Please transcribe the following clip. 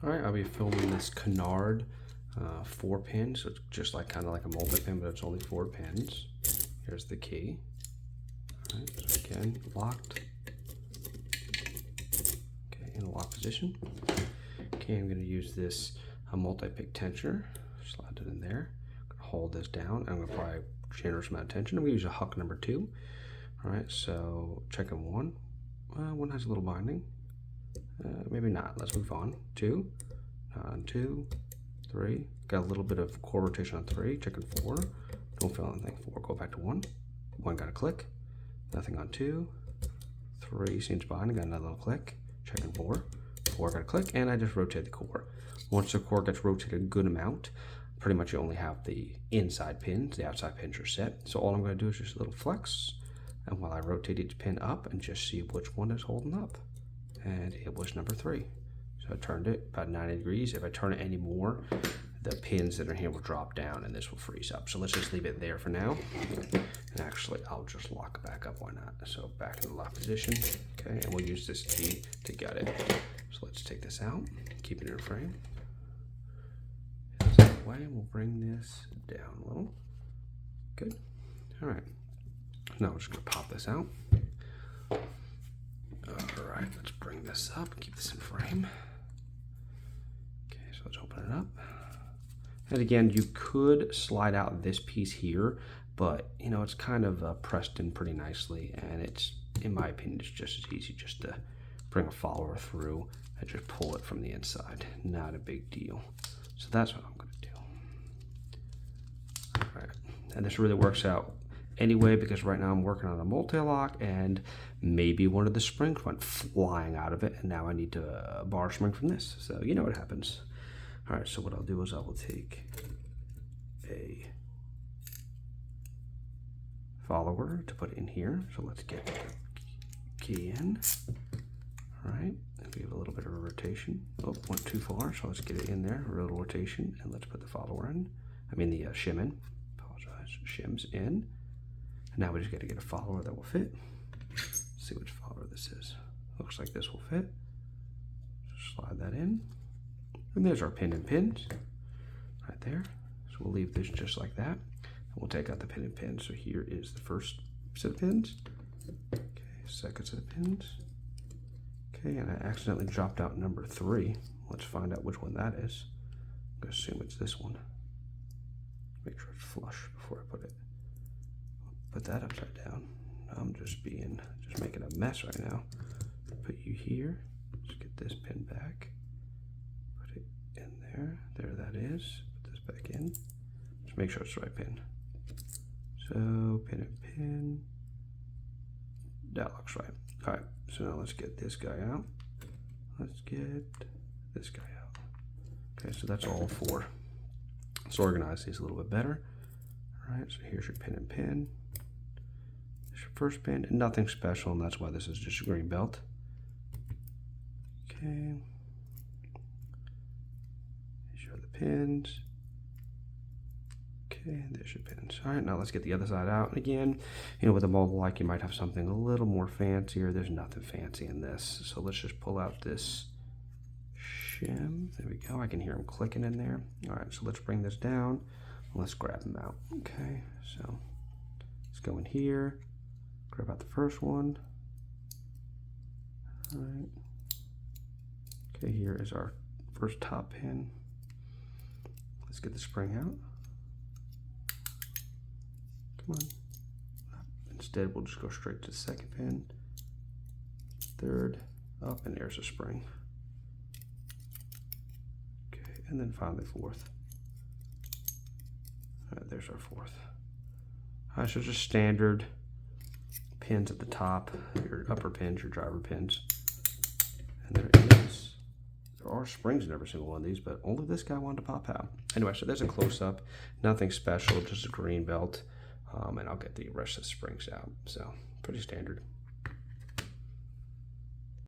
All right, I'll be filming this Kenaurd 4 pin, so it's just like kind of like a multi-pin, but it's only 4 pins. Here's the key. All right, so again, locked. Okay, in a lock position. Okay, I'm going to use this multi-pick tensioner. Slide it in there. I'm going to hold this down. I'm going to apply a generous amount of tension. I'm going to use a huck number 2. All right, so checking 1. One has a little binding. Maybe not. Let's move on. 2, 2, 3. Got a little bit of core rotation on 3. Checking 4. Don't feel anything. 4. Go back to 1. 1 got a click. Nothing on 2. 3 seems binding. Got another little click. Checking 4. 4 got a click, and I just rotate the core. Once the core gets rotated a good amount, pretty much you only have the inside pins. The outside pins are set. So all I'm going to do is just a little flex, and while I rotate each pin up and just see which one is holding up. And it was number 3. So I turned it about 90 degrees. If I turn it any more, the pins that are here will drop down and this will freeze up. So let's just leave it there for now. And actually, I'll just lock it back up. Why not? So back in the lock position. Okay, and we'll use this key to get it. So let's take this out, keep it in frame. This way, and we'll bring this down a little. Good. All right. Now we're just gonna pop this out. All right, let's bring this up and keep this in frame. Okay, so let's open it up. And again, you could slide out this piece here, but you know, it's kind of pressed in pretty nicely, and it's, in my opinion, it's just as easy just to bring a follower through and just pull it from the inside. Not a big deal. So that's what I'm gonna do. All right, and this really works out anyway, because right now I'm working on a multi-lock and maybe one of the springs went flying out of it, and now I need to bar spring from this. So you know what happens. All right, so what I'll do is I will take a follower to put in here. So let's get the key in. All right, and give it a little bit of a rotation. Oh, went too far, so let's get it in there, a little rotation, and let's put the follower in. I mean the shim in. Apologize, shims in. And now we just got to get a follower that will fit. Let's see which follower this is. Looks like this will fit. Just slide that in. And there's our pin and pins right there. So we'll leave this just like that. And we'll take out the pin and pin. So here is the first set of pins. Okay, second set of pins. Okay, and I accidentally dropped out number 3. Let's find out which one that is. I'm going to assume it's this one. Make sure it's flush before I put it. Put that upside down. I'm just making a mess right now. Put you here. Let's get this pin back. Put it in there. There that is. Put this back in. Just make sure it's the right pin. So pin and pin. That looks right. All right. So now let's get this guy out. Let's get this guy out. Okay. So that's all 4. Let's organize these a little bit better. All right. So here's your pin and pin. Your first pin, and nothing special, and that's why this is just a green belt. Okay. These are the pins. Okay, there's your pins. All right, now let's get the other side out. And again, you know, with a mobile like, you might have something a little more fancier. There's nothing fancy in this. So let's just pull out this shim. There we go. I can hear him clicking in there. All right, so let's bring this down. Let's grab them out. Okay, so let's go in here. Grab out the first one. All right. Okay, here is our first top pin. Let's get the spring out. Come on. Instead, we'll just go straight to the second pin. Third, up, and there's a spring. Okay, and then finally 4th. All right, there's our 4th. All right, so just standard pins at the top, your upper pins, your driver pins. And there are springs in every single one of these, but only this guy wanted to pop out. Anyway, so there's a close-up, nothing special, just a green belt, and I'll get the rest of the springs out. So pretty standard.